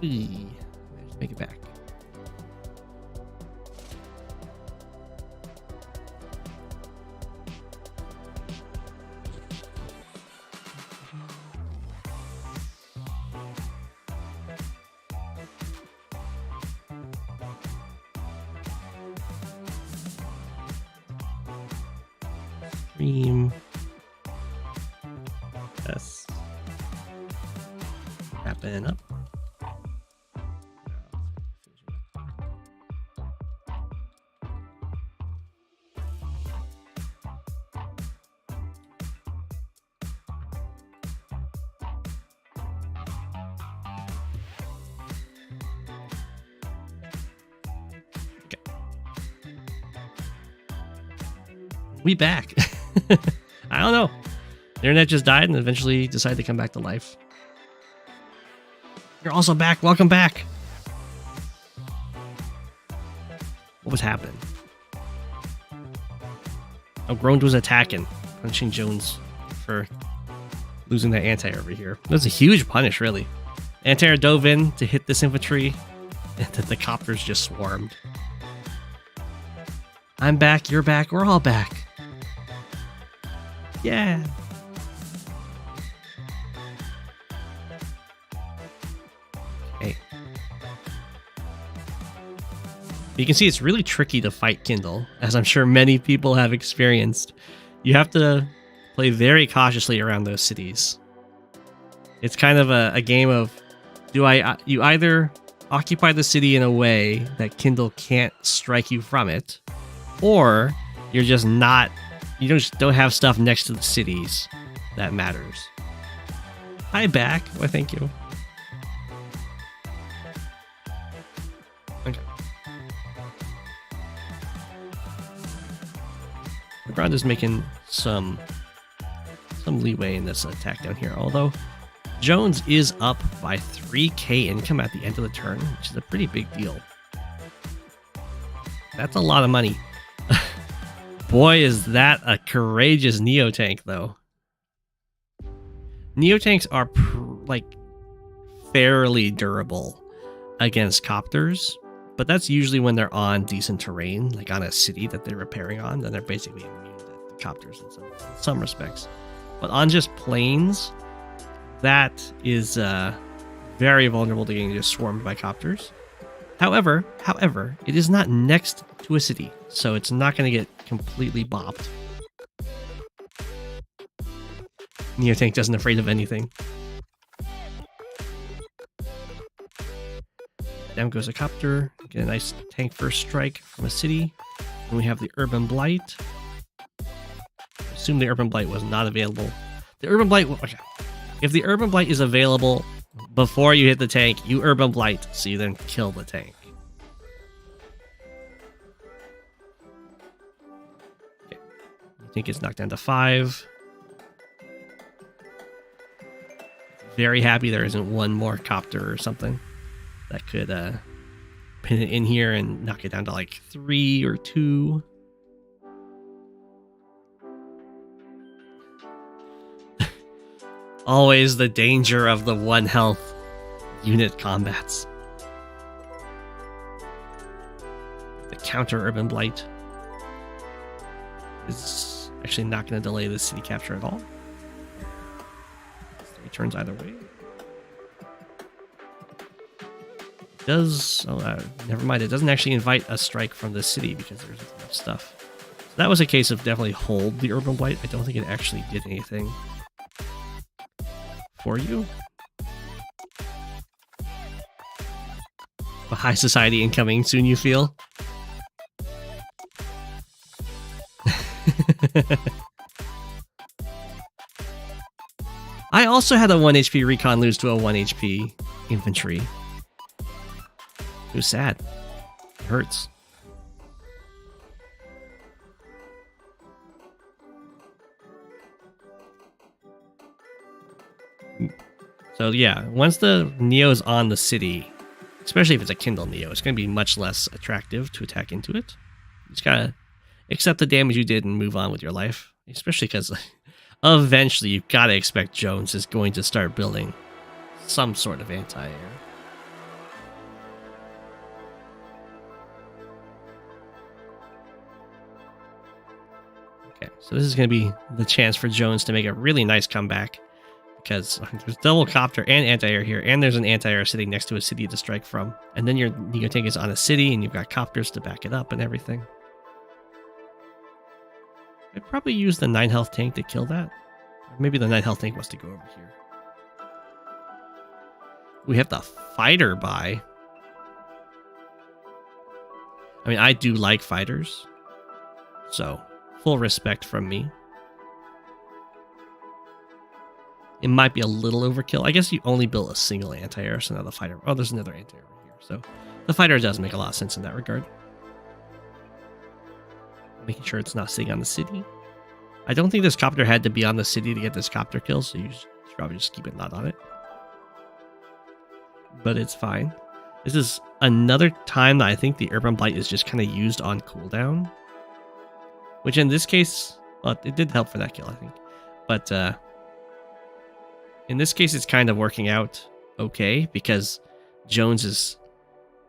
Just make it back. Stream. Yes. Wrapping up. We back. I don't know. The internet just died and eventually decided to come back to life. You're also back. Welcome back. What was happening? Oh, Grond was attacking, punishing Jones for losing that anti over here. That was a huge punish, really. Anti dove in to hit this infantry, and then the copters just swarmed. I'm back. You're back. We're all back. Yeah. Hey. You can see it's really tricky to fight Kindle, as I'm sure many people have experienced. You have to play very cautiously around those cities. It's kind of a game of, you either occupy the city in a way that Kindle can't strike you from it, or you're just not, you just don't have stuff next to the cities that matters. Hi, back. Why, thank you. Okay. Grond is making some leeway in this attack down here, although Jones is up by 3k income at the end of the turn, which is a pretty big deal. That's a lot of money. Boy, is that a courageous Neo-Tank, though. Neo-Tanks are, fairly durable against copters, but that's usually when they're on decent terrain, like on a city that they're repairing on, then they're basically immune to the copters in some respects. But on just plains, that is very vulnerable to getting just swarmed by copters. However, it is not next to a city, so it's not going to get completely bopped. Neo-Tank doesn't afraid of anything. Down goes a copter. Get a nice tank first strike from a city. And we have the Urban Blight. Assume the Urban Blight was not available. The Urban Blight... Okay. If the Urban Blight is available before you hit the tank, you Urban Blight, so you then kill the tank. Okay. I think it's knocked down to 5. Very happy there isn't one more copter or something that could pin it in here and knock it down to like 3 or 2. Always the danger of the 1 health unit combats. The counter Urban Blight is actually not going to delay the city capture at all. 3 turns either way. It does... Oh, never mind. It doesn't actually invite a strike from the city because there's enough stuff. So that was a case of definitely hold the Urban Blight. I don't think it actually did anything for you. A high society incoming soon, you feel? I also had a 1 HP recon lose to a 1 HP infantry. It was sad. It hurts. So yeah, once the Neo's on the city, especially if it's a Kindle Neo, it's going to be much less attractive to attack into it. You just gotta accept the damage you did and move on with your life. Especially because eventually you've got to expect Jones is going to start building some sort of anti-air. So this is going to be the chance for Jones to make a really nice comeback, because there's double copter and anti-air here, and there's an anti-air sitting next to a city to strike from. And then your Neo Tank is on a city, and you've got copters to back it up and everything. I'd probably use the 9 health tank to kill that. Maybe the 9 health tank wants to go over here. We have the fighter by. I mean, I do like fighters, so full respect from me. It might be a little overkill. I guess you only built a single anti-air, so now the fighter... Oh, there's another anti-air over here. So the fighter does make a lot of sense in that regard. Making sure it's not sitting on the city. I don't think this copter had to be on the city to get this copter kill, so you should probably just keep it not on it. But it's fine. This is another time that I think the Urban Blight is just kind of used on cooldown. Which in this case... Well, it did help for that kill, I think. But, in this case, it's kind of working out okay, because Jones is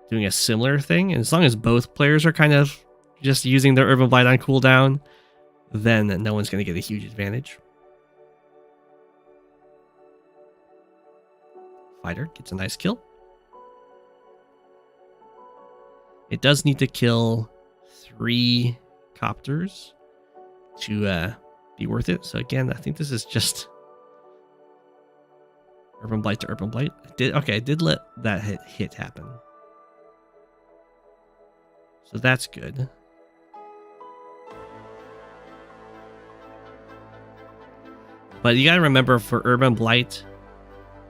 doing a similar thing. And as long as both players are kind of just using their Urban Blight on cooldown, then no one's going to get a huge advantage. Fighter gets a nice kill. It does need to kill 3 copters to be worth it. So again, I think this is just... Urban Blight to Urban Blight. I did let that hit happen. So that's good. But you gotta remember, for Urban Blight,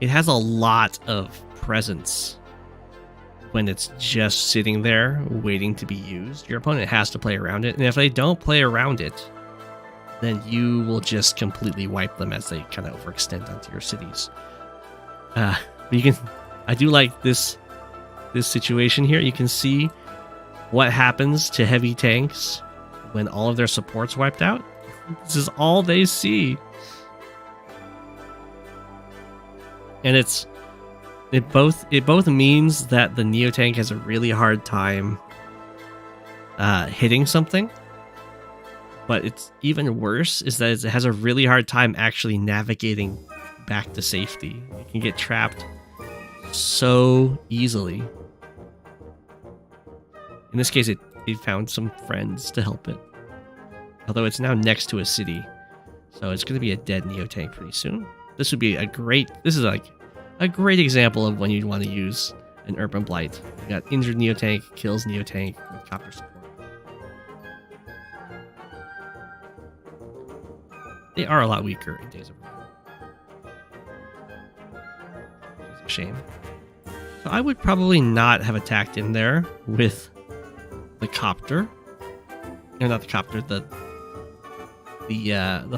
it has a lot of presence when it's just sitting there waiting to be used. Your opponent has to play around it, and if they don't play around it, then you will just completely wipe them as they kind of overextend onto your cities. But you can, I do like this situation here. You can see what happens to heavy tanks when all of their support's wiped out. This is all they see. And it both means that the Neo Tank has a really hard time hitting something, but it's even worse is that it has a really hard time actually navigating back to safety. It can get trapped so easily. In this case, it found some friends to help it, although it's now next to a city, so it's going to be a dead Neo Tank pretty soon. This would be this is like a great example of when you'd want to use an Urban Blight. You got injured Neo Tank, kills Neo Tank with copter support. They are a lot weaker in Days of War. It's a shame. So I would probably not have attacked in there with the copter. No, not the copter, the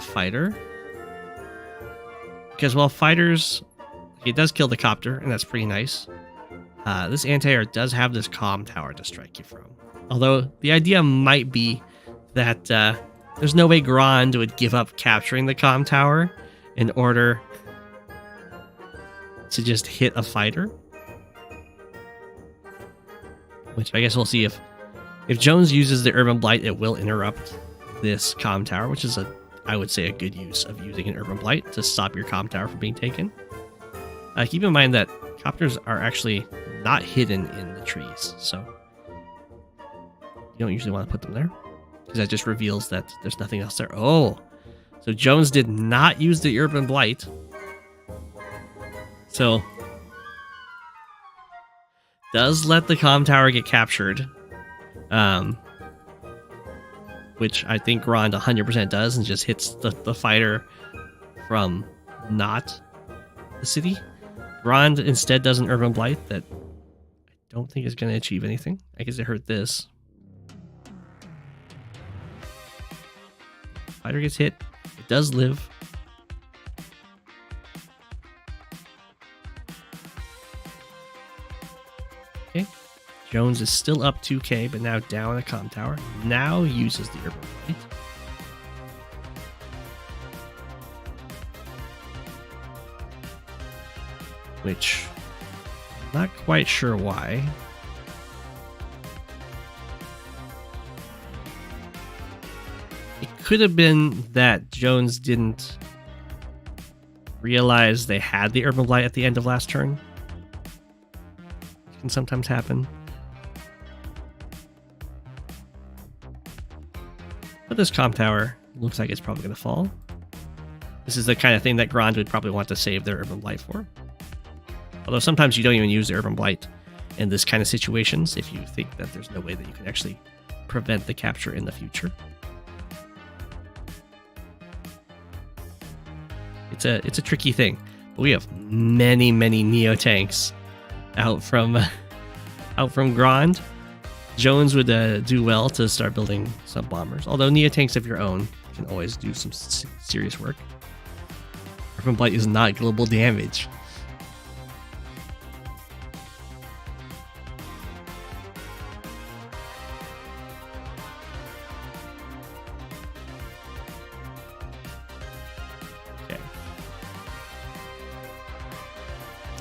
fighter. Because while fighters, it does kill the copter, and that's pretty nice. This anti-air does have this comm tower to strike you from. Although the idea might be that there's no way Grond would give up capturing the comm tower in order to just hit a fighter. Which I guess we'll see if Jones uses the Urban Blight, it will interrupt this comm tower, which is I would say a good use of using an Urban Blight to stop your comm tower from being taken. Keep in mind that copters are actually not hidden in the trees, so you don't usually want to put them there, because that just reveals that there's nothing else there. Oh, so Jones did not use the Urban Blight. So does let the comm tower get captured, which I think Grond 100% does, and just hits the fighter from not the city. Grond instead does an Urban Blight that I don't think is going to achieve anything. I guess it hurt this. Fighter gets hit. It does live. Okay. Jones is still up 2k, but now down a comm tower. Now uses the Urban Blight. Which, I'm not quite sure why. It could have been that Jones didn't realize they had the Urban Blight at the end of last turn. It can sometimes happen. But this comm tower looks like it's probably going to fall. This is the kind of thing that Grond would probably want to save their Urban Blight for. Although sometimes you don't even use the Urban Blight in this kind of situations if you think that there's no way that you can actually prevent the capture in the future. It's a tricky thing. But we have many Neo tanks out from Grond. Jones would do well to start building some bombers. Although Neo tanks of your own can always do some serious work. Urban Blight is not global damage.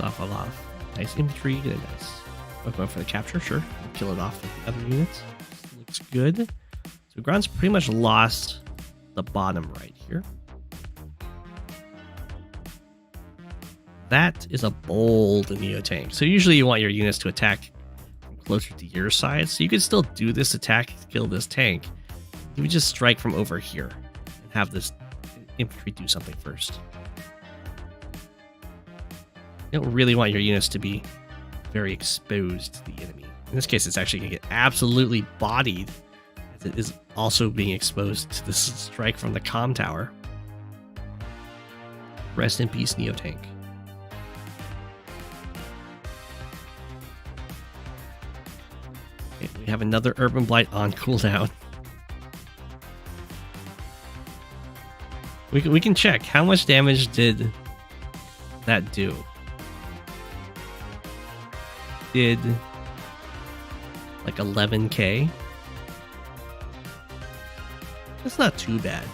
Off a lot of nice infantry, get a nice. I'm going for the capture, sure. Kill it off with the other units. Looks good. So Grond's pretty much lost the bottom right here. That is a bold Neo tank. So usually you want your units to attack from closer to your side. So you could still do this attack to kill this tank. You would just strike from over here and have this infantry do something first. You don't really want your units to be very exposed to the enemy. In this case, it's actually going to get absolutely bodied, as it is also being exposed to this strike from the comm tower. Rest in peace, Neo tank. Okay, we have another Urban Blight on cooldown. We can check. How much damage did that do? Did like 11k. That's not too bad,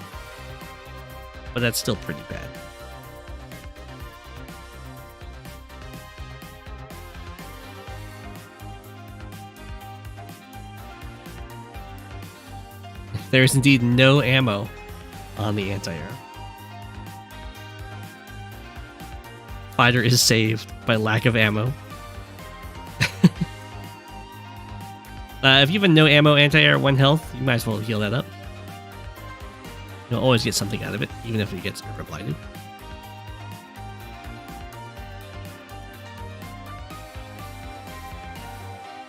but that's still pretty bad. There is indeed no ammo on the anti-air. Fighter is saved by lack of ammo. If you have a no ammo anti-air 1 health, you might as well heal that up. You'll always get something out of it, even if it gets Urban Blighted.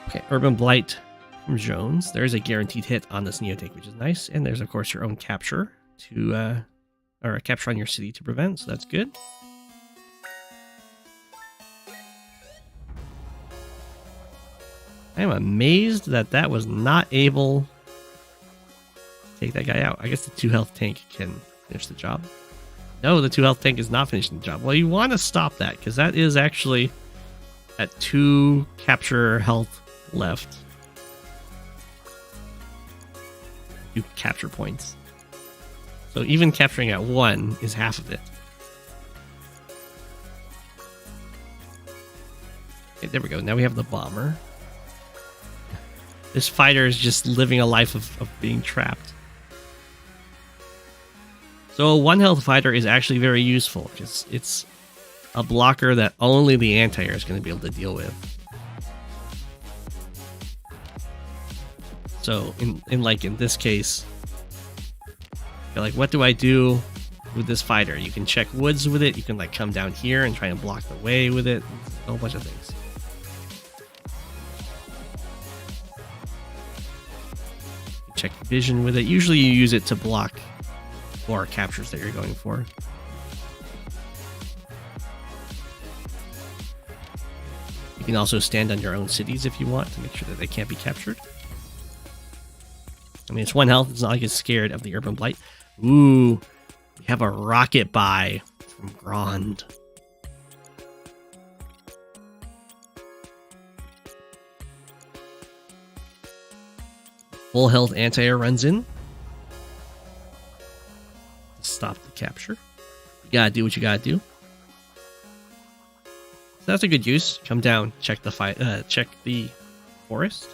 Okay, Urban Blight from Jones. There's a guaranteed hit on this Neo tank, which is nice. And there's, of course, your own capture to, or a capture on your city to prevent, so that's good. I am amazed that that was not able to take that guy out. I guess the 2 health tank can finish the job. No, the 2 health tank is not finishing the job. Well, you want to stop that, because that is actually at 2 capture health left. 2 capture points. So even capturing at 1 is half of it. Okay, there we go. Now we have the bomber. This fighter is just living a life of being trapped. So a 1 health fighter is actually very useful because it's a blocker that only the anti-air is going to be able to deal with. So in this case, you're like, what do I do with this fighter? You can check woods with it. You can like come down here and try and block the way with it. A whole bunch of things. Check vision with it. Usually you use it to block more captures that you're going for. You can also stand on your own cities if you want to make sure that they can't be captured. I mean, it's 1 health. It's not like it's scared of the Urban Blight. Ooh, we have a rocket buy from Grond. Full health anti-air runs in. Stop the capture. You gotta do what you gotta do. So that's a good use. Come down, check the check the forest.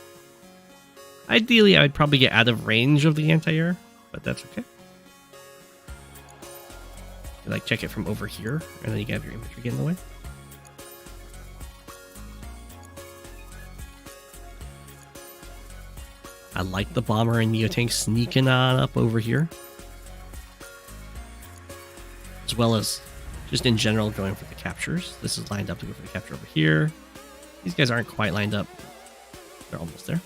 Ideally, I would probably get out of range of the anti-air, but that's okay. You, like, check it from over here, and then you can have your infantry get in the way. I like the bomber and Neotank sneaking on up over here. As well as just in general going for the captures. This is lined up to go for the capture over here. These guys aren't quite lined up. They're almost there.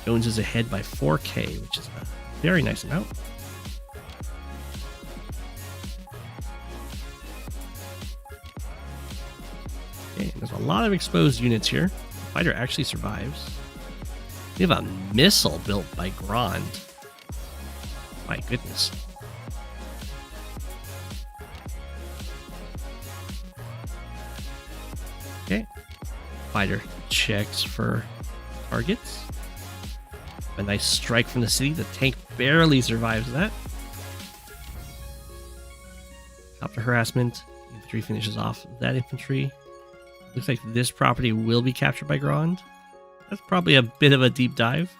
Jones is ahead by 4k, which is a very nice amount. Okay, there's a lot of exposed units here. The fighter actually survives. We have a missile built by Grond. My goodness. Okay. Fighter checks for targets. A nice strike from the city. The tank barely survives that. Copter harassment. Infantry finishes off that infantry. Looks like this property will be captured by Grond. That's probably a bit of a deep dive.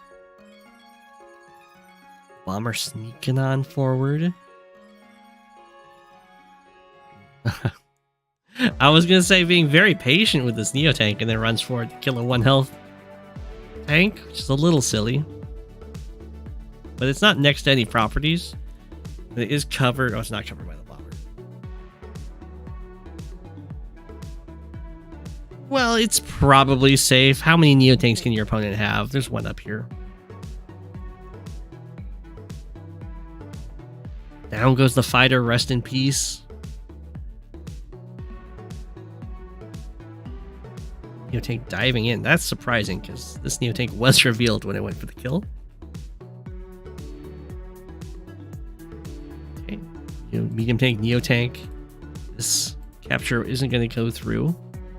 Bomber sneaking on forward. I was going to say being very patient with this Neotank and then runs forward to kill a 1 health tank, which is a little silly. But it's not next to any properties. It is covered. Oh, it's not covered by the bomber. Well, it's probably safe. How many Neotanks can your opponent have? There's one up here. Down goes the fighter. Rest in peace. Neotank diving in. That's surprising because this Neotank was revealed when it went for the kill. Okay. Medium tank, Neotank. This capture isn't going to go through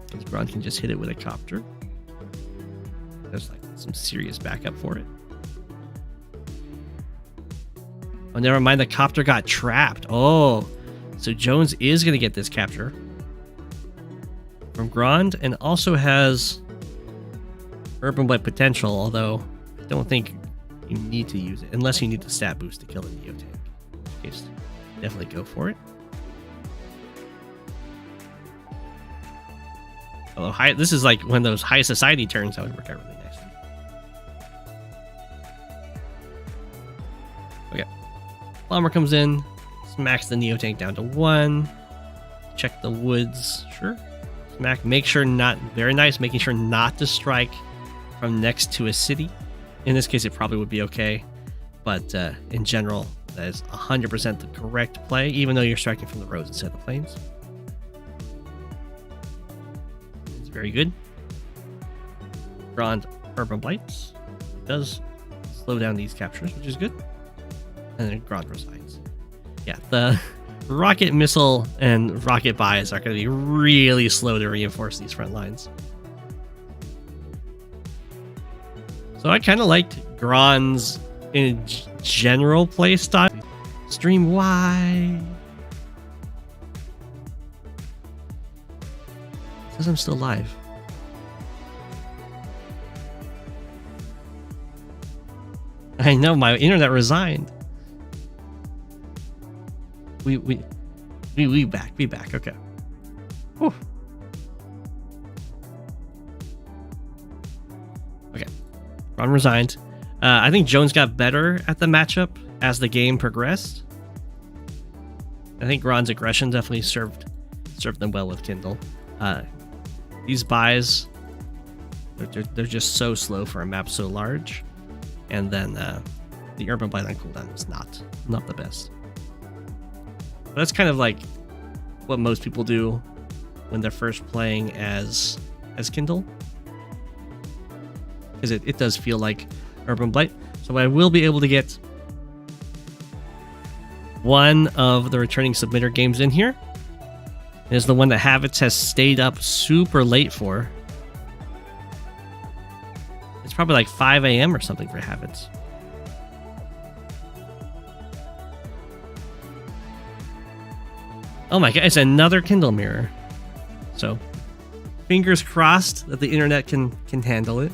because Grond can just hit it with a copter. There's like some serious backup for it. Oh, never mind. The copter got trapped. Oh, so Jones is going to get this capture from Grond and also has Urban Blight potential, although I don't think you need to use it unless you need the stat boost to kill the Neotank. In case, definitely go for it. Although this is like one of those high society turns that would work out really nicely. Okay. Bomber comes in, smacks the Neotank down to 1. Check the woods. Sure. Smack. Make sure not. Very nice. Making sure not to strike from next to a city. In this case, it probably would be okay. But in general, that is 100% the correct play, even though you're striking from the roads instead of the plains. It's very good. Grond Urban Blights does slow down these captures, which is good. And then Grond resigns. Yeah, the rocket missile and rocket buys are going to be really slow to reinforce these front lines. So I kind of liked Grond's in general play style. Stream wide. It says I'm still live. I know, my internet resigned. We back. Okay. Whew. Okay. Ron resigned. I think Jones got better at the matchup as the game progressed. I think Ron's aggression definitely served them well with Kindle. These buys, they're just so slow for a map so large, and then the Urban Blight on cooldown is not the best. But that's kind of like what most people do when they're first playing as Kindle, because it does feel like Urban Blight. So I will be able to get one of the returning submitter games in here. It is the one that Habits has stayed up super late for. It's probably like 5 a.m. or something for Habits. Oh my god, it's another Kindle mirror. So, fingers crossed that the internet can handle it.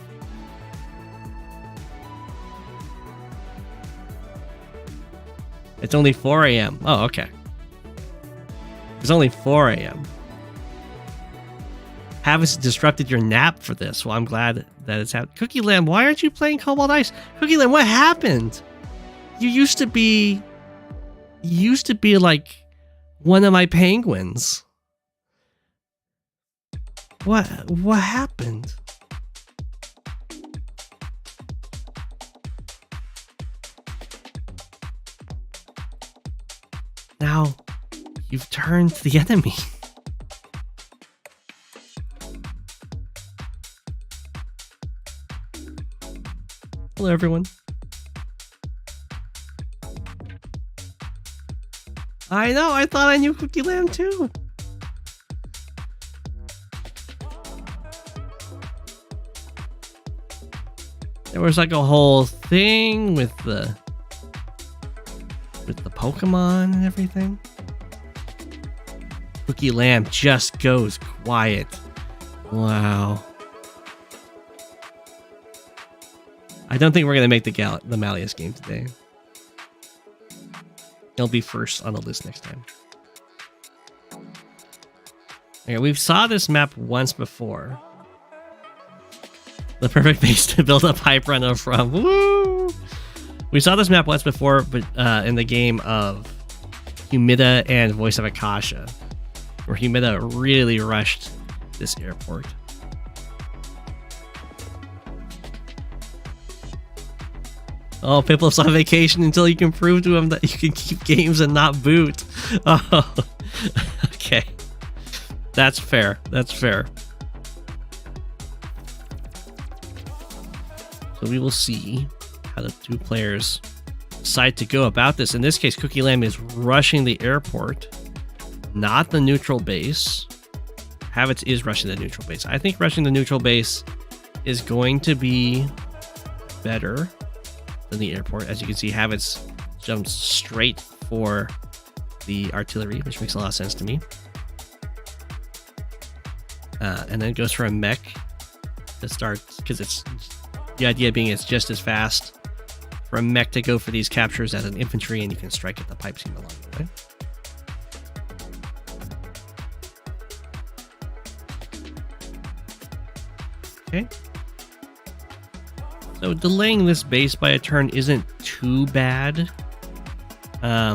It's only 4 a.m. Oh, okay. It's only 4 a.m. Havas disrupted your nap for this. Well, I'm glad that it's happened. Cookie Lamb, why aren't you playing Cobalt Ice? Cookie Lamb, what happened? You used to be like one of my penguins. What happened? Now you've turned the enemy. Hello, everyone. I know, I thought I knew Cookie Lamb too. There was like a whole thing with the Pokemon and everything. Cookie Lamb just goes quiet. Wow. I don't think we're gonna make the Malleus game today. He'll be first on the list next time. Okay, we saw this map once before. The perfect base to build a pipe runner from. Woo! We saw this map once before, but in the game of Humida and Voice of Akasha, where Humida really rushed this airport. Oh, Piplups on vacation until you can prove to him that you can keep games and not boot. Oh, okay. That's fair. That's fair. So we will see how the two players decide to go about this. In this case, Cookie Lamb is rushing the airport, not the neutral base. Habits is rushing the neutral base. I think rushing the neutral base is going to be better than the airport. As you can see, Habits jumps straight for the artillery, which makes a lot of sense to me. And then goes for a mech to start, because it's the idea being it's just as fast for a mech to go for these captures as an infantry, and you can strike at the pipe seam along the way. Okay. So delaying this base by a turn isn't too bad. I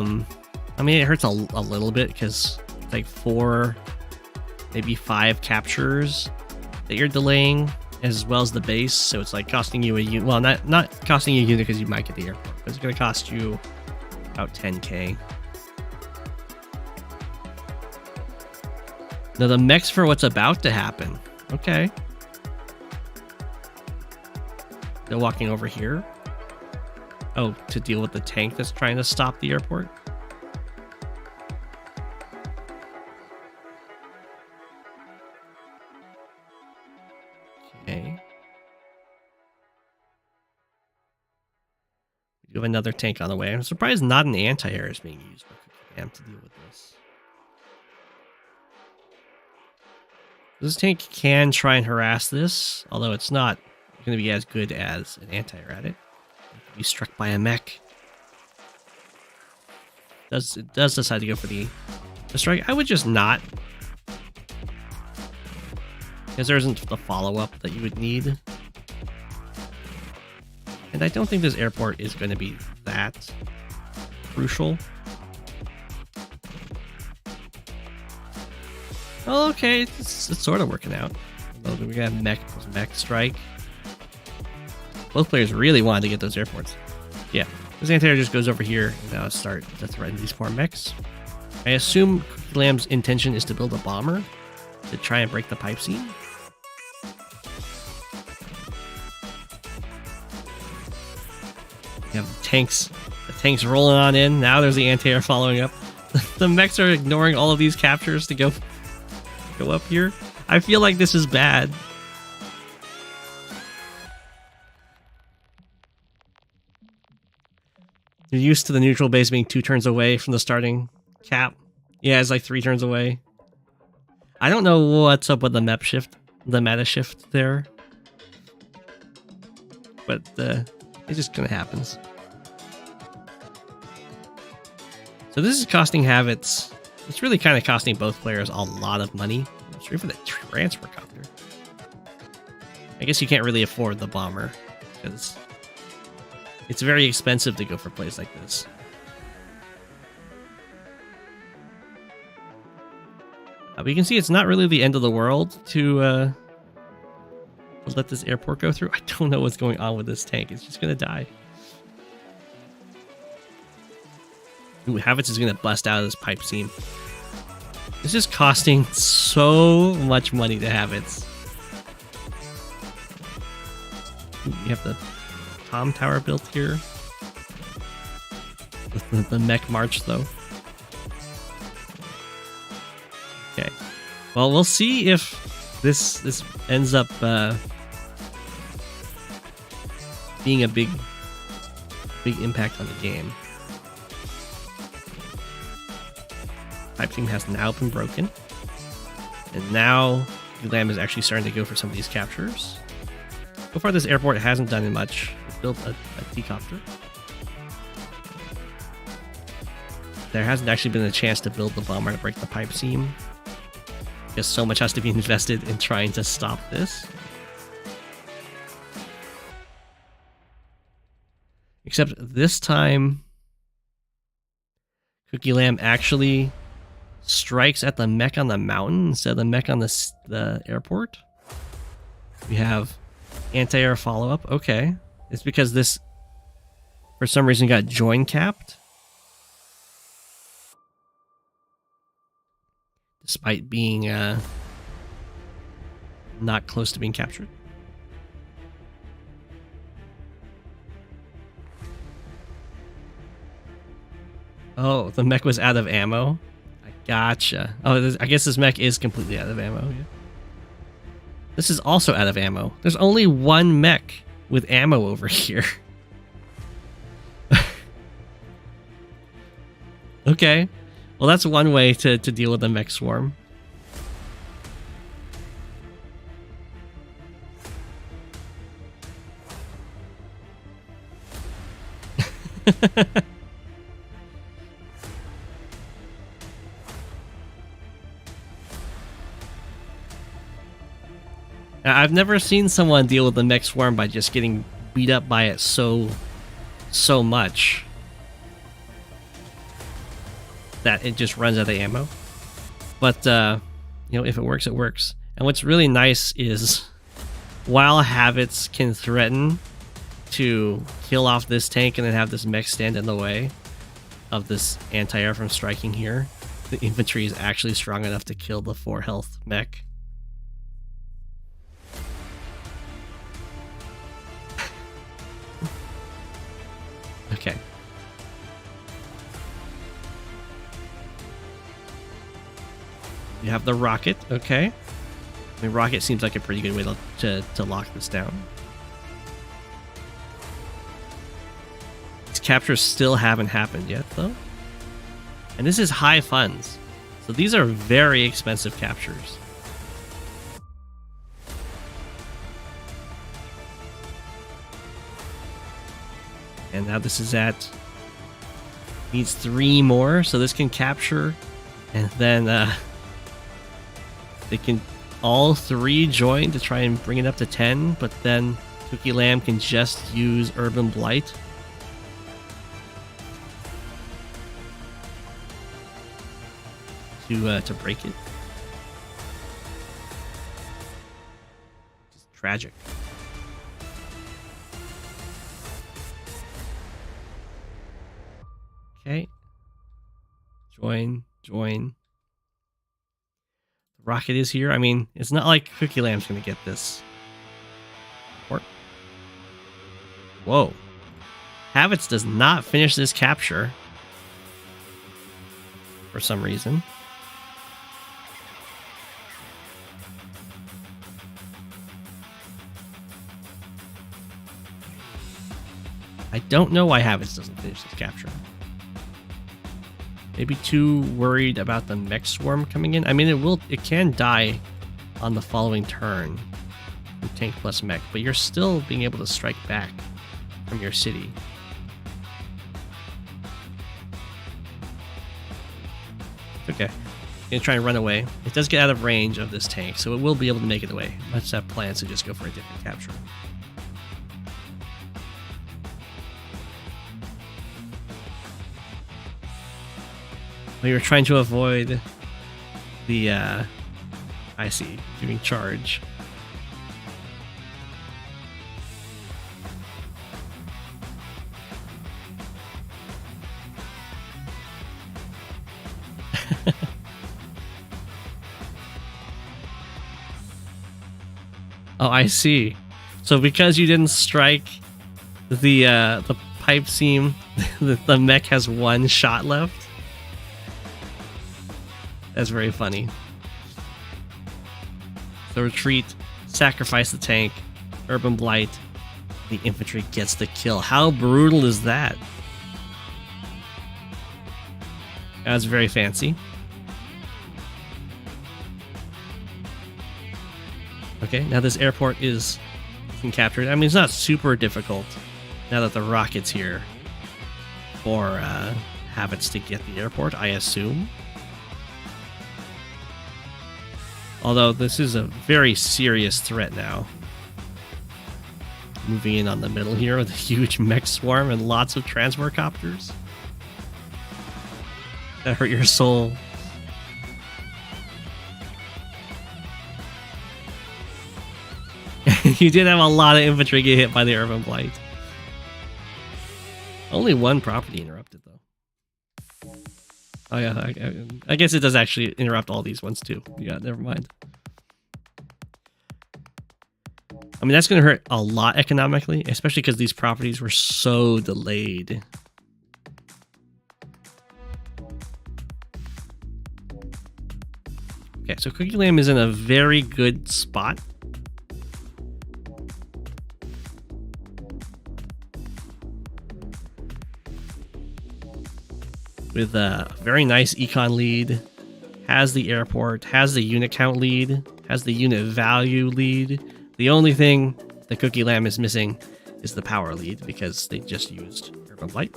mean, it hurts a little bit because it's like 4, maybe 5 captures that you're delaying, as well as the base. So it's like costing you a unit. Well, not costing you a unit because you might get the airport, but it's going to cost you about 10k. Now the mechs for what's about to happen. Okay. They're walking over here. Oh, to deal with the tank that's trying to stop the airport. Okay. We have another tank on the way. I'm surprised not an anti-air is being used by Cookie Lamb to deal with this. This tank can try and harass this, although it's not going to be as good as an anti-air at it. Be struck by a mech. It does decide to go for the strike. I would just not, because there isn't the follow-up that you would need, and I don't think this airport is going to be that crucial. Oh, okay, it's sort of working out. Although we got mech strike. Both players really wanted to get those airports. Yeah, this anti-air just goes over here and now start to threaten these 4 mechs. I assume Cookie Lamb's intention is to build a bomber to try and break the pipe seam. You have the tanks rolling on in. Now there's the anti-air following up. The mechs are ignoring all of these captures to go up here. I feel like this is bad. You're used to the neutral base being 2 turns away from the starting cap. Yeah, it's like 3 turns away. I don't know what's up with the meta shift there. But it just kind of happens. So this is costing Habits It's really kind of costing both players a lot of money. Straight for the transfer copter. I guess you can't really afford the bomber because it's very expensive to go for plays like this. But you can see it's not really the end of the world to let this airport go through. I don't know what's going on with this tank. It's just going to die. Ooh, Havits is going to bust out of this pipe seam. This is costing so much money to Havits. You have the Tom Tower built here. With the mech march, though. Okay. Well, we'll see if this ends up being a big impact on the game. Pipe seam has now been broken. And now Lamb is actually starting to go for some of these captures. So far this airport hasn't done much. It's built a T-copter. There hasn't actually been a chance to build the bomber to break the pipe seam. Because so much has to be invested in trying to stop this. Except this time, Cookie Lamb actually strikes at the mech on the mountain instead of the mech on the airport. We have anti-air follow-up. Okay. It's because this, for some reason, got join capped. Despite being not close to being captured. Oh, the mech was out of ammo. I gotcha. Oh, I guess this mech is completely out of ammo. Yeah. This is also out of ammo. There's only one mech with ammo over here. Okay. Well, that's one way to deal with the mech swarm. I've never seen someone deal with the mech swarm by just getting beat up by it so much that it just runs out of ammo. But you know, if it works, it works. And what's really nice is while Havits can threaten to kill off this tank and then have this mech stand in the way of this anti-air from striking here, the infantry is actually strong enough to kill the 4 health mech. Okay. You have the rocket, okay. I mean, rocket seems like a pretty good way to lock this down. These captures still haven't happened yet, though. And this is high funds. So these are very expensive captures. And now this is at... needs 3 more, so this can capture. And then they can all 3 join to try and bring it up to 10, but then Cookie Lamb can just use Urban Blight. To break it. Just tragic. Okay. Join. The rocket is here. I mean, it's not like Cookie Lamb's gonna get this. Whoa. Havits does not finish this capture. For some reason. I don't know why Havits doesn't finish this capture. Maybe too worried about the mech swarm coming in. I mean, it can die on the following turn from tank plus mech, but you're still being able to strike back from your city. Okay. gonna try and run away. It does get out of range of this tank, so it will be able to make it away. Let's have plans to just go for a different capture. We were trying to avoid the, I see, giving charge. Oh, I see. So because you didn't strike the pipe seam, the mech has one shot left. That's very funny. So retreat, sacrifice the tank, urban blight, the infantry gets the kill. How brutal is that? That's very fancy. Okay, now this airport is captured. I mean, it's not super difficult now that the rocket's here for habits to get the airport, I assume. Although this is a very serious threat now. Moving in on the middle here with a huge mech swarm and lots of transport copters. That hurt your soul. You did have a lot of infantry get hit by the urban blight. Only one property interrupted, though. Oh yeah, I guess it does actually interrupt all these ones too. Yeah, never mind. I mean, that's going to hurt a lot economically, especially because these properties were so delayed. Okay, so Cookie Lamb is in a very good spot. With a very nice econ lead, has the airport, has the unit count lead, has the unit value lead. The only thing the Cookie Lamb is missing is the power lead because they just used Urban Blight.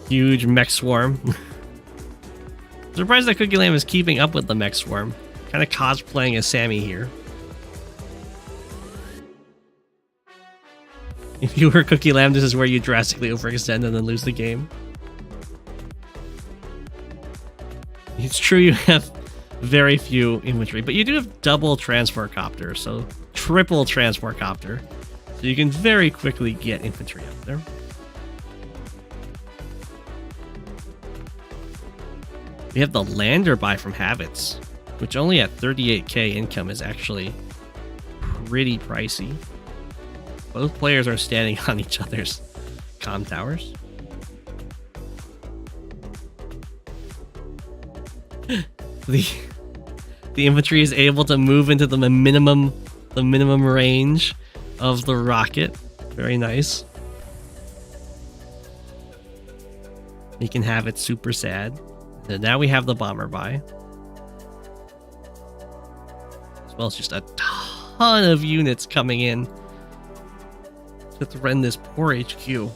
Huge mech swarm. Surprised that Cookie Lamb is keeping up with the mech swarm. Kind of cosplaying as Sami here. If you were Cookie Lamb, this is where you drastically overextend and then lose the game. It's true you have very few infantry, but you do have double transport copter, so triple transport copter. So you can very quickly get infantry up there. We have the lander buy from Habits, which only at 38k income is actually pretty pricey. Both players are standing on each other's comm towers. The infantry is able to move into the minimum range of the rocket. Very nice. You can have it super sad. So now we have the bomber buy. As well as just a ton of units coming in to threaten this poor HQ.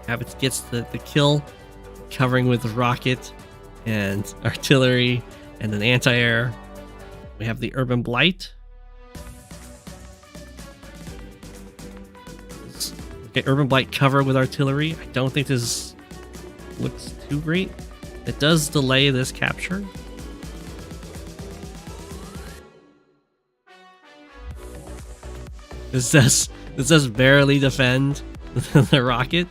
Habits gets the kill, covering with rocket and artillery and an anti-air. We have the Urban Blight. Okay, Urban Blight cover with artillery. I don't think this looks too great. It does delay this capture. This does barely defend the rocket.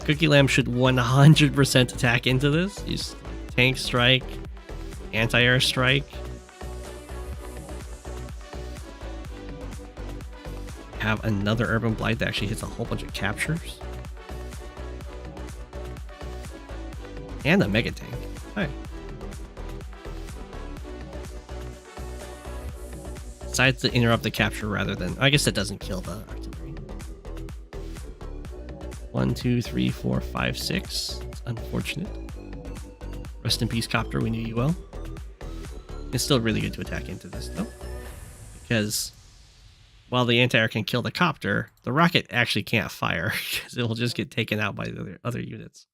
Cookie Lamb should 100% attack into this. Use tank strike, anti-air strike. Have another Urban Blight that actually hits a whole bunch of captures. And a Mega Tank. Alright. Decides to interrupt the capture rather than... I guess it doesn't kill the artillery. 1, 2, 3, 4, 5, 6. It's unfortunate. Rest in peace, Copter. We knew you well. It's still really good to attack into this, though. Because while the anti-air can kill the Copter, the rocket actually can't fire. Because it will just get taken out by the other units.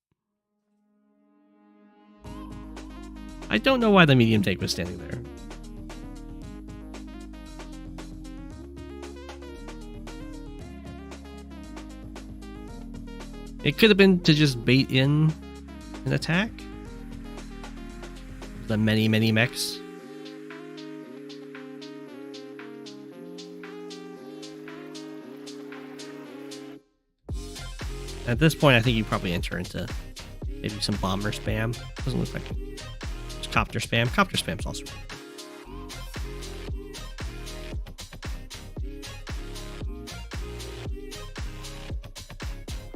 I don't know why the medium tank was standing there. It could have been to just bait in an attack. The many mechs. At this point, I think you probably enter into maybe some bomber spam. Doesn't look like it. Just copter spam. Copter spam's also.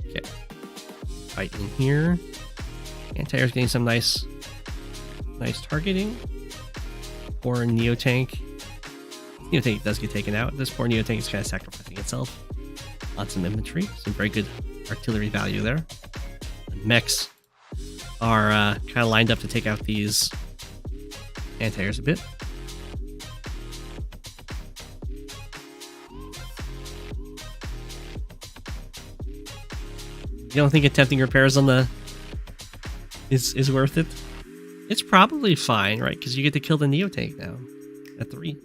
Okay. Fight in here. Anti-air's getting some nice targeting. Or Neo Tank. Neo Tank does get taken out. This poor Neo Tank is kind of sacrificing itself on some infantry. Some very good artillery value there. The mechs are kind of lined up to take out these anti-airs a bit. You don't think attempting repairs on the is worth it? It's probably fine, right? Because you get to kill the Neo Tank now at 3.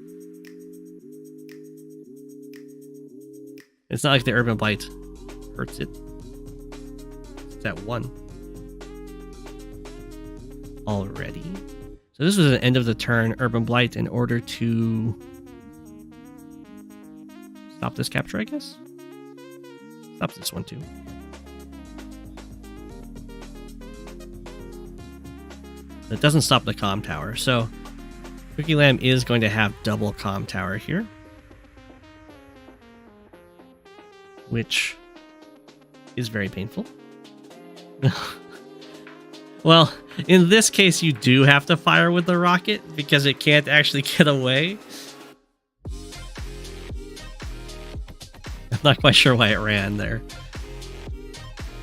It's not like the Urban Blight hurts it. It's at 1 already. So this was an end of the turn Urban Blight in order to stop this capture, I guess. Stops this one too. It doesn't stop the comm tower, so Cookie Lamb is going to have double comm tower here, which is very painful. Well, in this case, you do have to fire with the rocket because it can't actually get away. I'm not quite sure why it ran there.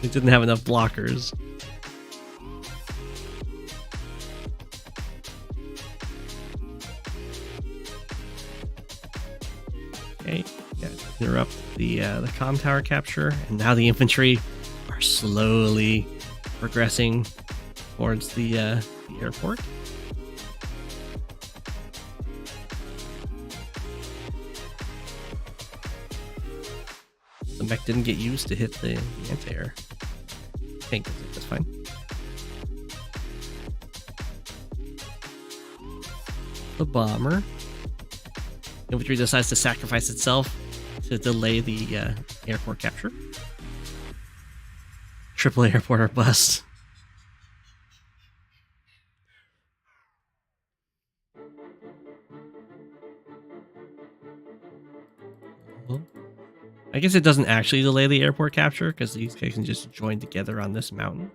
It didn't have enough blockers. Okay, yeah, interrupt the comm tower capture, and now the infantry are slowly progressing towards the airport. The mech didn't get used to hit the anti-air. Tank does it, that's fine. The bomber. Infantry decides to sacrifice itself to delay the airport capture. Triple airport or bust. Well, I guess it doesn't actually delay the airport capture because these guys can just join together on this mountain.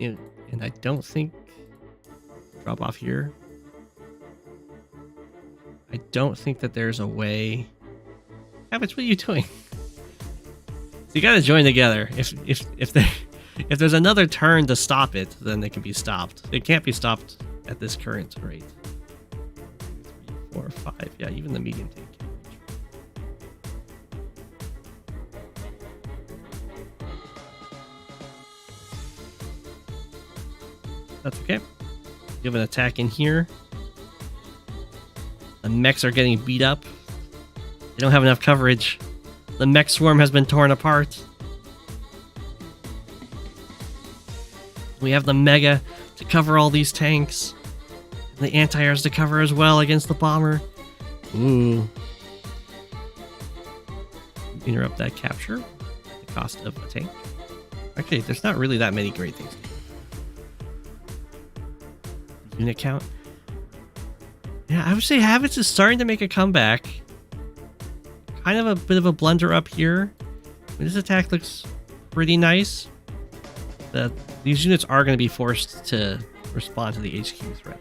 And I don't think drop off here. I don't think that there's a way. Qubits, what are you doing? So you gotta join together. If there's another turn to stop it, then it can be stopped. It can't be stopped at this current rate. 3, 4, 5. Yeah, even the medium tank can't reach. That's okay. You have an attack in here. The mechs are getting beat up. They don't have enough coverage. The mech swarm has been torn apart. We have the Mega to cover all these tanks. The anti-airs to cover as well against the bomber. Ooh. Interrupt that capture at the cost of a tank. Okay, there's not really that many great things. Unit count. Yeah, I would say Habits is starting to make a comeback. Kind of a bit of a blunder up here. This attack looks pretty nice. These units are going to be forced to respond to the HQ threat.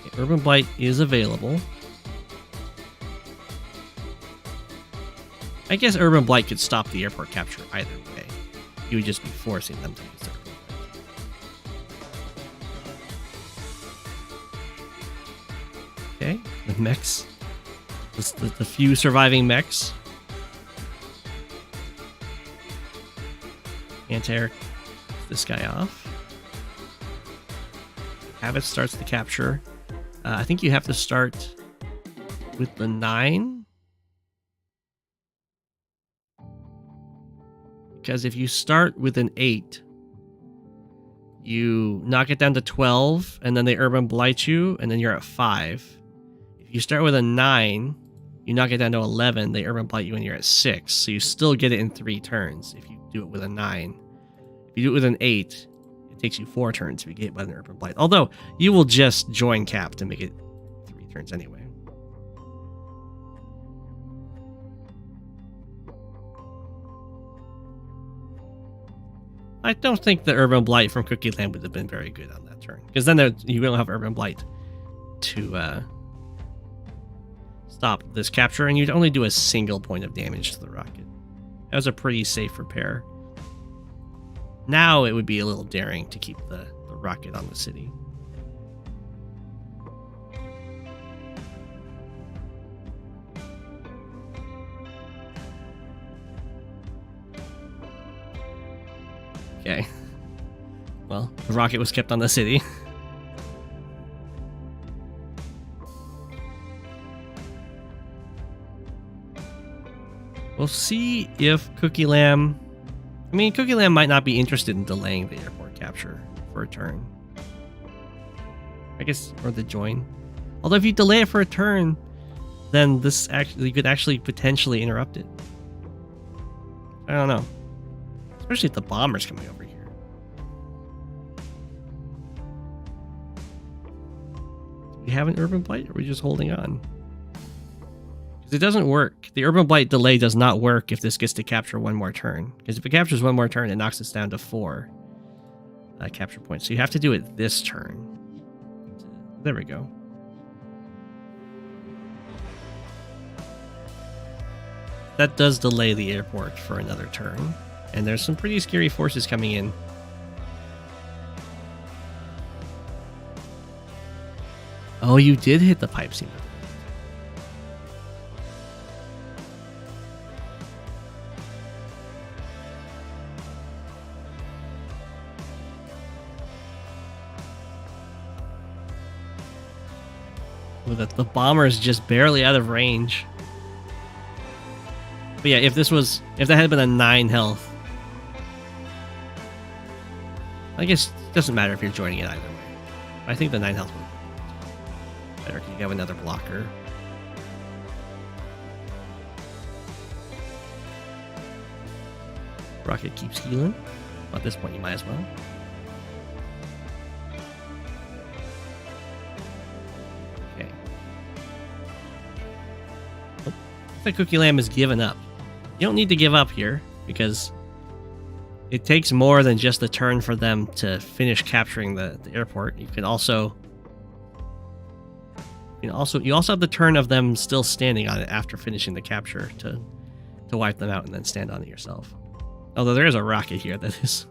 Okay. Urban Blight is available. I guess Urban Blight could stop the airport capture either way. You would just be forcing them to use their Urban Blight. Okay, the mechs. The few surviving mechs. Anti-air this guy off. Habit starts the capture. I think you have to start with the 9. Because if you start with an 8, you knock it down to 12, and then they Urban Blight you, and then you're at 5. If you start with a 9, you knock it down to 11, they Urban Blight you, and you're at 6. So you still get it in 3 turns if you do it with a 9. If you do it with an 8, it takes you 4 turns if you get hit by an Urban Blight. Although, you will just join cap to make it 3 turns anyway. I don't think the Urban Blight from Cookie Land would have been very good on that turn. Because then you don't have Urban Blight to stop this capture, and you'd only do a single point of damage to the rocket. That was a pretty safe repair. Now it would be a little daring to keep the rocket on the city. Okay. Well, the rocket was kept on the city. We'll see if Cookie Lamb... I mean, Cookie Lamb might not be interested in delaying the airport capture for a turn. I guess, or the join. Although if you delay it for a turn, then this actually, you could actually potentially interrupt it. I don't know. Especially if the bomber's coming over here. Do we have an Urban Blight, or are we just holding on? Because it doesn't work. The Urban Blight delay does not work if this gets to capture one more turn. Because if it captures one more turn, it knocks us down to 4 capture points. So you have to do it this turn. There we go. That does delay the airport for another turn. And there's some pretty scary forces coming in. Oh, you did hit the pipe seam. The bomber is just barely out of range. But yeah, if that had been a 9 health, I guess it doesn't matter if you're joining it either way. I think the 9 health would be better because you have another blocker. Rocket keeps healing. Well, at this point, you might as well. Okay. Oh, the Cookie Lamb has given up. You don't need to give up here because it takes more than just a turn for them to finish capturing the airport. You also have the turn of them still standing on it after finishing the capture to wipe them out and then stand on it yourself. Although there is a rocket here that is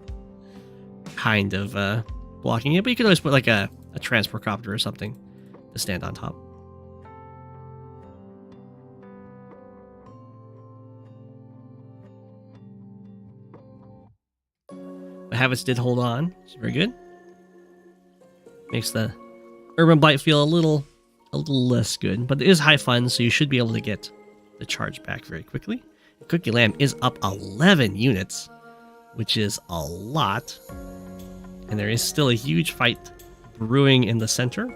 kind of blocking it, but you could always put like a transport copter or something to stand on top. The habits did hold on. It's very good. Makes the Urban Blight feel a little less good, but it is high fun, so you should be able to get the charge back very quickly. Cookie Lamb is up 11 units, which is a lot. And there is still a huge fight brewing in the center.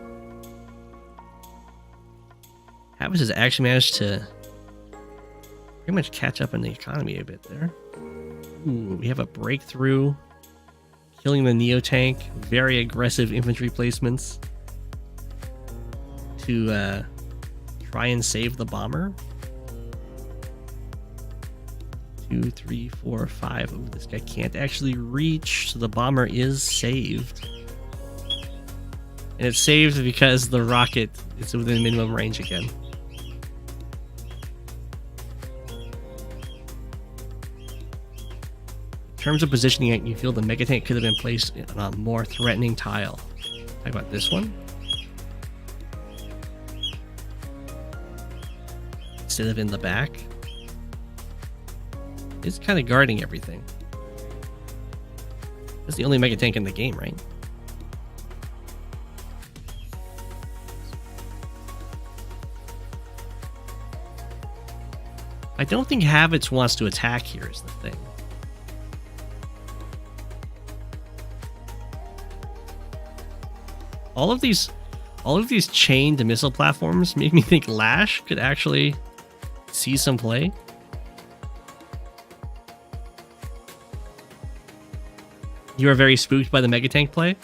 Habits has actually managed to pretty much catch up in the economy a bit there. Ooh, we have a breakthrough. Killing the Neo Tank. Very aggressive infantry placements to try and save the bomber. 2, 3, 4, 5. Ooh, this guy can't actually reach, so the bomber is saved. And it's saved because the rocket is within minimum range again. In terms of positioning it, you feel the mega tank could have been placed on a more threatening tile. Talk about this one. Instead of in the back. It's kind of guarding everything. That's the only mega tank in the game, right? I don't think Habits wants to attack here is the thing. All of these chained missile platforms make me think Lash could actually see some play. You are very spooked by the Mega Tank play?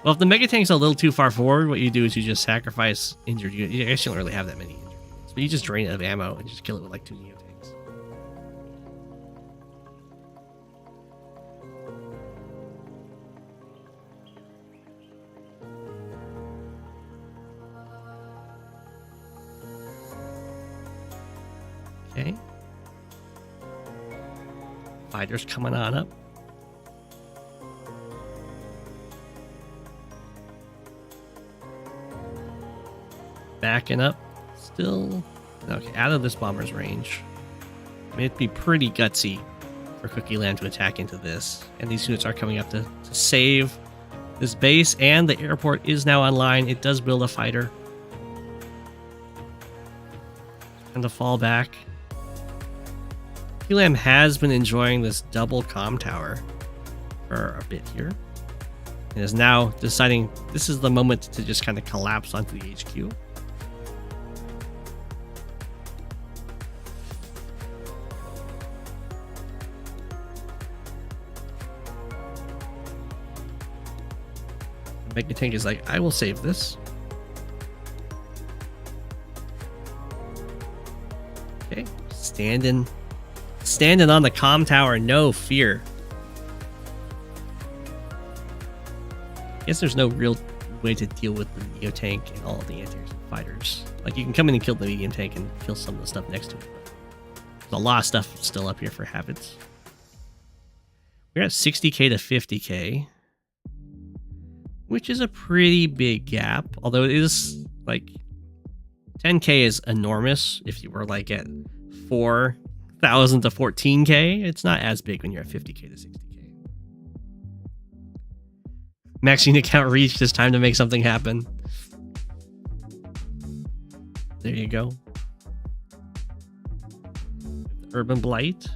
Well, if the Mega Tank's a little too far forward, what you do is you just sacrifice injured units. You actually don't really have that many injured units, but you just drain it of ammo and just kill it with like 2 Neo Tanks. Okay. Fighters coming on up. Backing up. Still. Okay, out of this bomber's range. I mean, it'd be pretty gutsy for Cookie Land to attack into this. And these units are coming up to save this base. And the airport is now online. It does build a fighter. And to fall back. Cookie has been enjoying this double comm tower for a bit here. And is now deciding this is the moment to just kind of collapse onto the HQ. Mega Tank is like, I will save this. Okay, standing on the comm tower, no fear. Guess there's no real way to deal with the Neo Tank and all of the anti-air fighters. Like, you can come in and kill the medium tank and kill some of the stuff next to it. There's a lot of stuff still up here for Habits. We're at 60k to 50k. Which is a pretty big gap, although it is like 10k is enormous if you were like at 4,000 to 14k. It's not as big when you're at 50k to 60k. Max unit count reached. It's time to make something happen. There you go. Urban Blight.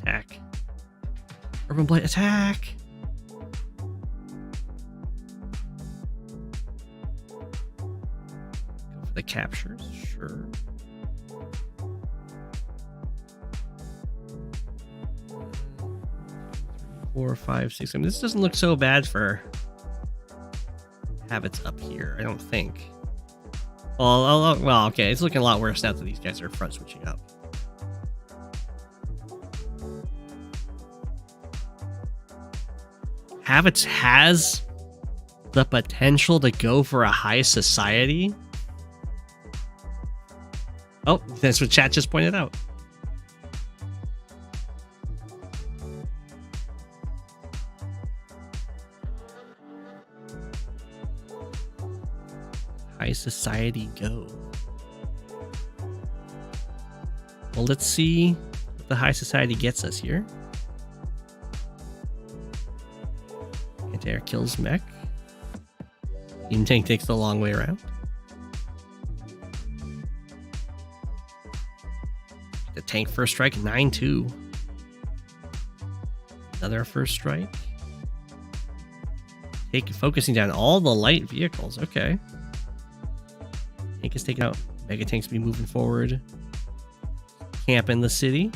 Attack. Urban Blight attack! Go for the captures, sure. Four, five, six. I mean, this doesn't look so bad for Habits up here, I don't think. Well, okay, it's looking a lot worse now that these guys are front switching up. Habits has the potential to go for a high society. Oh, that's what chat just pointed out. High society go. Well, let's see what the high society gets us here. Anti-air kills mech. Medium tank takes the long way around. The tank first strike, 9-2. Another first strike. Focusing down all the light vehicles. Okay. Tank is taken out. Mega tanks be moving forward. Camp in the city.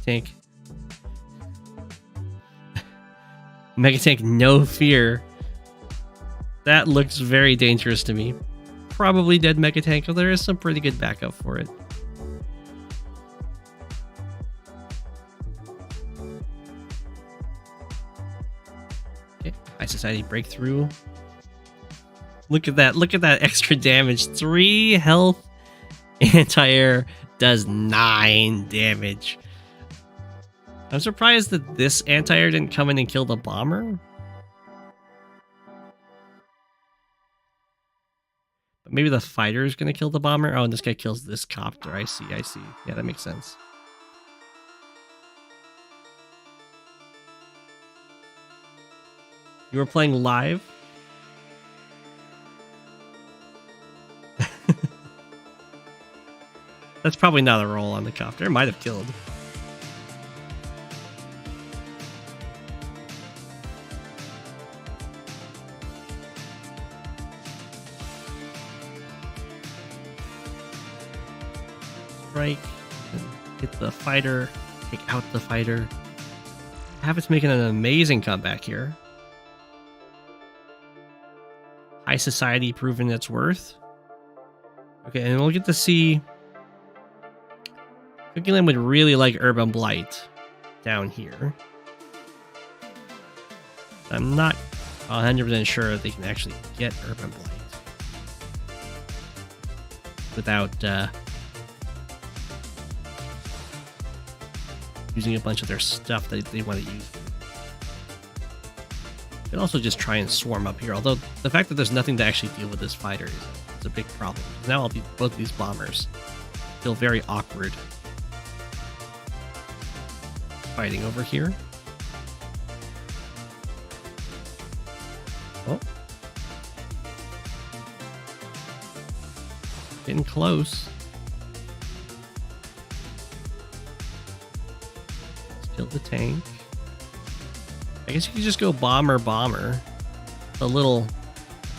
Tank. Mega tank, no fear. That looks very dangerous to me. Probably dead Mega tank, but there is some pretty good backup for it. Society breakthrough. Look at that. Look at that extra damage. 3 health. Anti-air does 9 damage. I'm surprised that this anti-air didn't come in and kill the bomber. But maybe the fighter is going to kill the bomber. Oh, and this guy kills this copter. I see. I see. Yeah, that makes sense. You were playing live? That's probably not a roll on the copter. It might have killed. Strike. Hit the fighter. Take out the fighter. Habit's making an amazing comeback here. High Society proving its worth. Okay, and we'll get to see... Cookie Land would really like Urban Blight down here. I'm not 100% sure they can actually get Urban Blight without using a bunch of their stuff that they want to use. You can also just try and swarm up here, although the fact that there's nothing to actually deal with this fighter is a big problem. Now both these bombers feel very awkward fighting over here. Oh. Getting close. Let's kill the tank. I guess you could just go bomber. A little...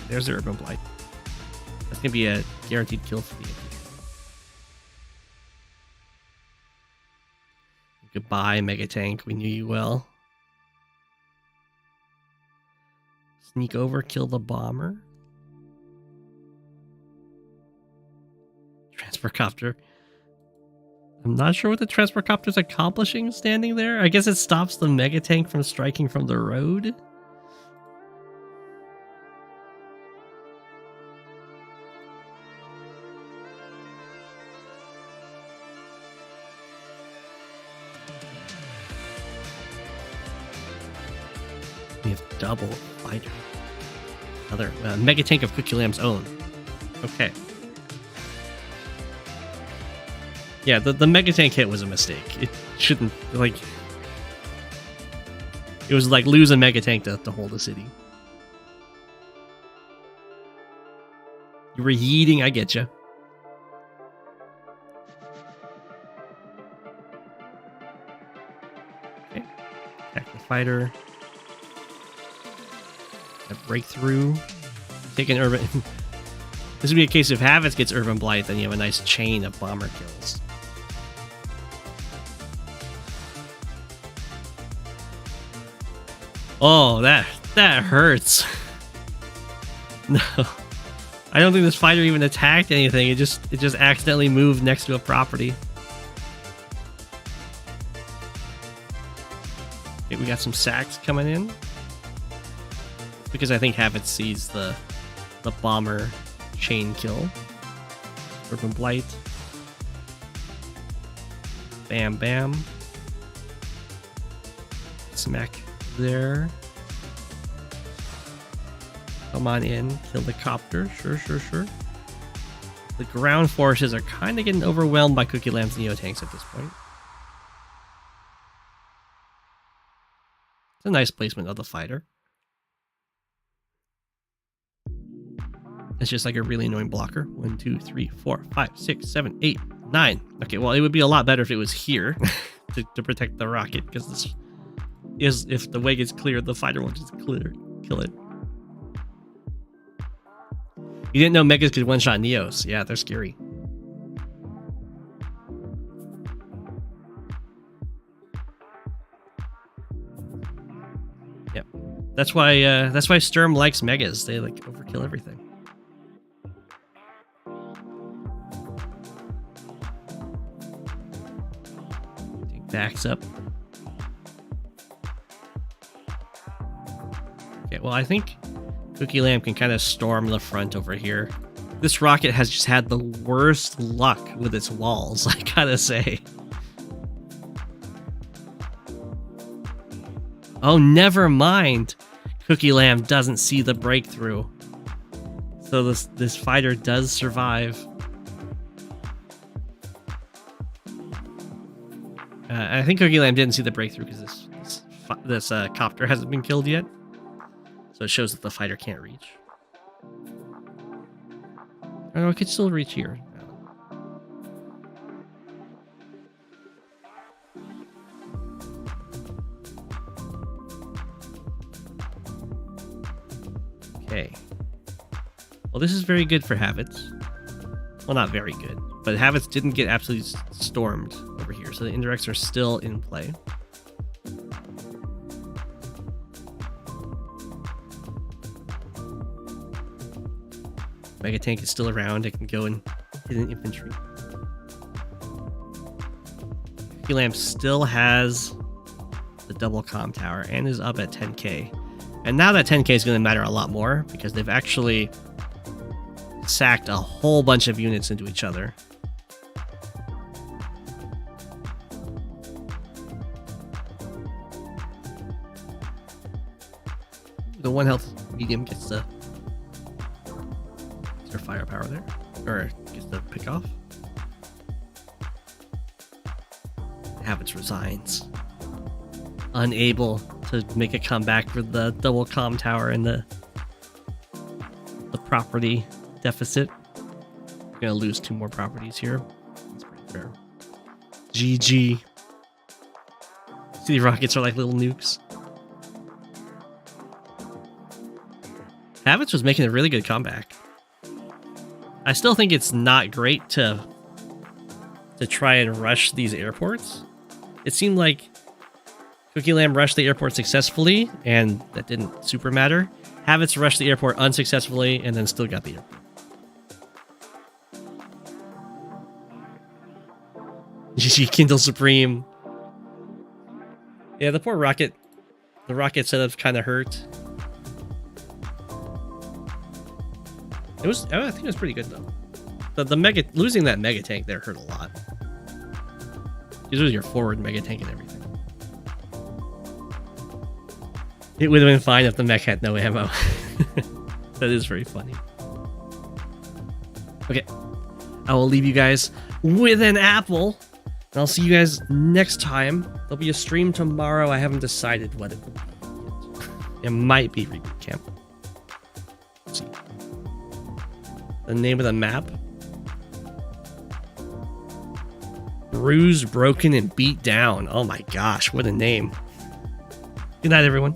There's the Urban Blight. That's going to be a guaranteed kill for the infantry. Goodbye, Mega Tank. We knew you well. Sneak over, kill the bomber. Transportcopter. I'm not sure what the Transportcopter's accomplishing standing there. I guess it stops the Mega Tank from striking from the road. We have double fighter. Another Mega Tank of Cookie Lamb's own. Okay. Yeah, the Mega Tank hit was a mistake. It shouldn't, like... It was like lose a Mega Tank to hold a city. You were yeeting, I get you. Okay. Attack the fighter. Breakthrough. Take an urban... This would be a case if Havitz gets Urban Blight, then you have a nice chain of bomber kills. Oh, that hurts. No. I don't think this fighter even attacked anything. It just accidentally moved next to a property. Okay, we got some sacks coming in. Because I think Havitz sees the bomber chain kill. Urban Blight. Bam, bam. Smack there. Come on in. Kill the copter. Sure. The ground forces are kind of getting overwhelmed by Cookie Lamb's Neo-Tanks at this point. It's a nice placement of the fighter. It's just like a really annoying blocker. 1, 2, 3, 4, 5, 6, 7, 8, 9. Okay, well, it would be a lot better if it was here to protect the rocket, because this is, if the way gets cleared, the fighter will just kill it. You didn't know Megas could one-shot Neos. Yeah, they're scary. Yep. That's why Sturm likes Megas. They like overkill everything. Backs up. Okay, well, I think Cookie Lamb can kind of storm the front over here. This rocket has just had the worst luck with its walls, I gotta say. Oh, never mind. Cookie Lamb doesn't see the breakthrough. So this fighter does survive. I think Cookie Lamb didn't see the breakthrough because this copter hasn't been killed yet. So it shows that the fighter can't reach. Oh, it could still reach here. Okay. Well, this is very good for Habits. Well, not very good, but Habits didn't get absolutely stormed over here, so the indirects are still in play. Mega Tank is still around. It can go and hit an infantry. Cookie Lamb still has the double comm tower and is up at 10k. And now that 10k is going to matter a lot more because they've actually sacked a whole bunch of units into each other. The 1 health medium gets the firepower there, or gets the pick off. Habits resigns, unable to make a comeback with the double comm tower and the property deficit. We're gonna lose 2 more properties here. That's pretty fair. GG. See, the rockets are like little nukes. Habits was making a really good comeback. I still think it's not great to try and rush these airports. It seemed like Cookie Lamb rushed the airport successfully, and that didn't super matter. Habits rushed the airport unsuccessfully, and then still got the airport. GG Kindle Supreme. Yeah, the poor rocket. The rocket setup's kind of hurt. I think it was pretty good though. Losing that mega tank there hurt a lot. This was your forward mega tank and everything. It would have been fine if the mech had no ammo. That is very funny. Okay, I will leave you guys with an apple, and I'll see you guys next time. There'll be a stream tomorrow. I haven't decided what it will be. It might be Reboot Camp. Let's see. The name of the map? Bruised, Broken, and Beat Down. Oh my gosh, what a name. Good night, everyone.